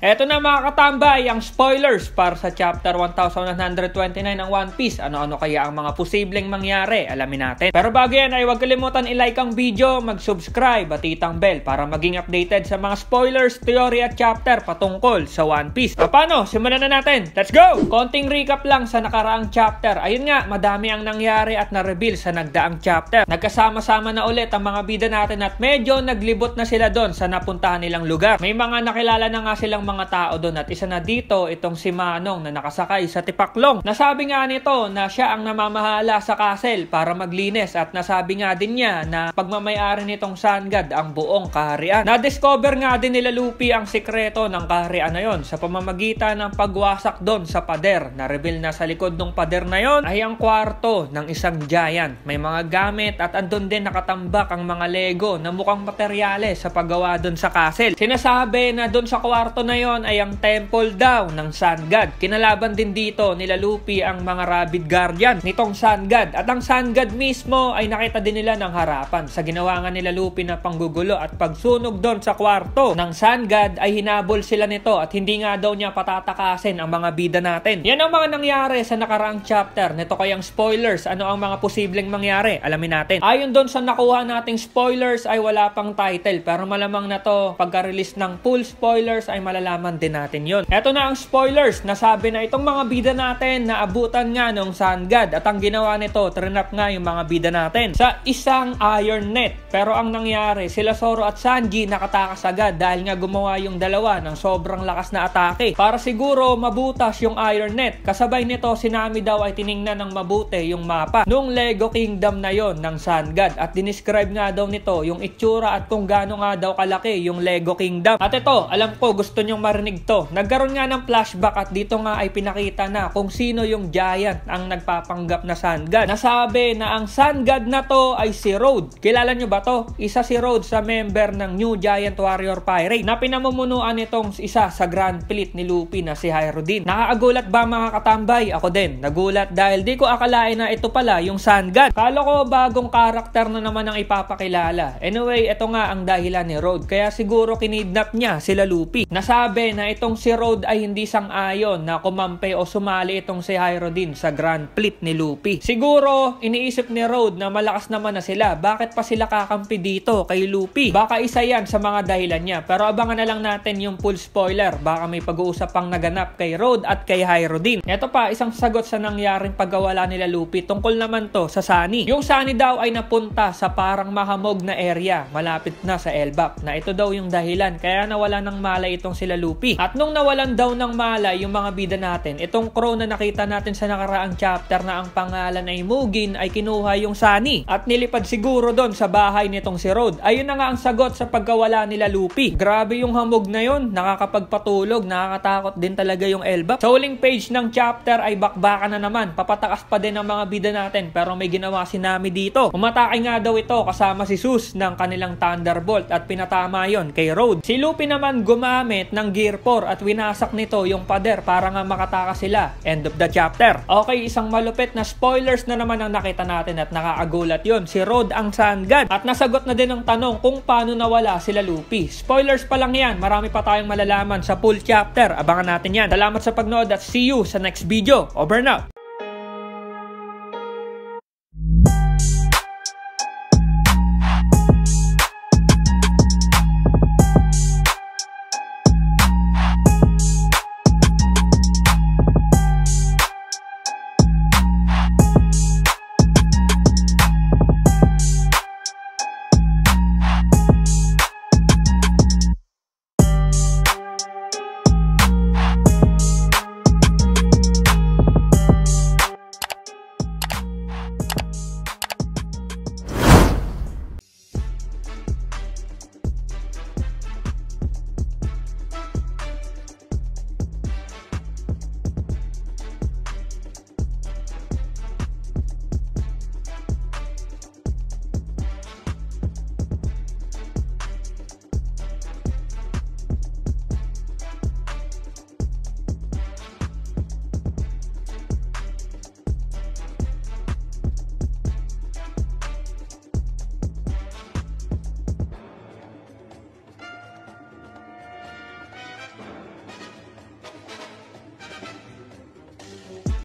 Eto na mga katambay, ang spoilers para sa chapter 1129 ng One Piece. Ano-ano kaya ang mga posibleng mangyari? Alamin natin. Pero bago yan ay huwag kalimutan i-like ang video, mag-subscribe at itang bell para maging updated sa mga spoilers, theory at chapter patungkol sa One Piece. Paano? Simulan na natin. Let's go! Konting recap lang sa nakaraang chapter. Ayun nga, madami ang nangyari at na-reveal sa nagdaang chapter. Nagkasama-sama na ulit ang mga bida natin at medyo naglibot na sila doon sa napuntahan nilang lugar. May mga nakilala na nga silang mga tao doon at isa na dito itong si Manong na nakasakay sa tipaklong. Nasabi nga nito na siya ang namamahala sa castle para maglinis at nasabi nga din niya na pagmamayari nitong Sun God ang buong kaharian. Na-discover nga din nila Luffy ang sikreto ng kaharian na yon sa pamamagitan ng pagwasak doon sa pader. Na-reveal na sa likod ng pader na yon ay ang kwarto ng isang giant. May mga gamit at andun din nakatambak ang mga Lego na mukhang materyales sa paggawa doon sa castle. Sinasabi na doon sa kwarto na yon ay ang temple daw ng Sun God. Kinalaban din dito nila Luffy ang mga Rabid Guardian nitong Sun God. At ang Sun God mismo ay nakita din nila ng harapan. Sa ginawa nga nila Luffy na panggugulo at pagsunog doon sa kwarto ng Sun God ay hinabol sila nito at hindi nga daw niya patatakasin ang mga bida natin. Yan ang mga nangyari sa nakaraang chapter. Nito kayang spoilers. Ano ang mga posibleng mangyari? Alamin natin. Ayon doon sa nakuha nating spoilers ay wala pang title pero malamang na to pagka-release ng full spoilers ay malalaman din natin yon. Eto na ang spoilers. Nasabi na itong mga bida natin na abutan nga ng Sun God at ang ginawa nito, trinap nga yung mga bida natin sa isang iron net. Pero ang nangyari, sila Zoro at Sanji nakatakas agad dahil nga gumawa yung dalawa ng sobrang lakas na atake para siguro mabutas yung iron net. Kasabay nito, si Nami daw ay tiningnan ng mabuti yung mapa nung Lego Kingdom na yon ng Sun God at dinescribe nga daw nito yung itsura at kung gaano nga daw kalaki yung Lego Kingdom. At ito, alam ko gusto nyong marinig to. Nagkaroon nga ng flashback at dito nga ay pinakita na kung sino yung giant ang nagpapanggap na Sun God. Nasabi na ang Sun God na to ay si Road. Kilala nyo ba to? Isa si Road sa member ng New Giant Warrior Pirate na pinamumunuan nitong isa sa Grand Fleet ni Luffy na si Hyrodin. Nakakagulat ba mga katambay? Ako din. Nagulat dahil di ko akalain na ito pala yung Sun God. Kala ko bagong karakter na naman ang ipapakilala. Anyway, ito nga ang dahilan ni Road. Kaya siguro kinidnap niya sila Luffy. Nasabi na itong si Road ay hindi sang-ayon na kumampi o sumali itong si Hyrodin sa Grand Fleet ni Luffy. Siguro, iniisip ni Road na malakas naman na sila. Bakit pa sila kakampi dito kay Luffy? Baka isa yan sa mga dahilan niya. Pero abangan na lang natin yung full spoiler. Baka may pag-uusap pang naganap kay Road at kay Hyrodin. Ito pa, isang sagot sa nangyaring pagkawala nila Luffy. Tungkol naman to sa Sunny. Yung Sunny daw ay napunta sa parang mahamog na area malapit na sa Elbap. Na ito daw yung dahilan kaya nawala ng malay itong sila Luffy. At nung nawalan daw ng malay yung mga bida natin, itong crow na nakita natin sa nakaraang chapter na ang pangalan ay Mugen ay kinuha yung Sunny at nilipad siguro doon sa bahay nitong si Road. Ayun na nga ang sagot sa pagkawala nila Luffy. Grabe yung hamog na yun, nakakapagpatulog, nakakatakot din talaga yung Elbap. Sa huling page ng chapter ay bakbakan na naman, papatakas pa din ang mga bida natin pero may ginawa si Nami dito. Umatake nga daw ito kasama si Zeus ng kanilang Thunderbolt at pinatama yon kay Road. Si Luffy naman gumamit ng Gear 4 at winasak nito yung pader para nga makatakas sila. End of the chapter. Okay, isang malupit na spoilers na naman ang nakita natin at nakakagulat yon. Si Road ang Sun God at nasagot na din ang tanong kung paano nawala sila Luffy. Spoilers pa lang yan. Marami pa tayong malalaman sa full chapter. Abangan natin yan. Salamat sa pagnood at see you sa next video. Over now!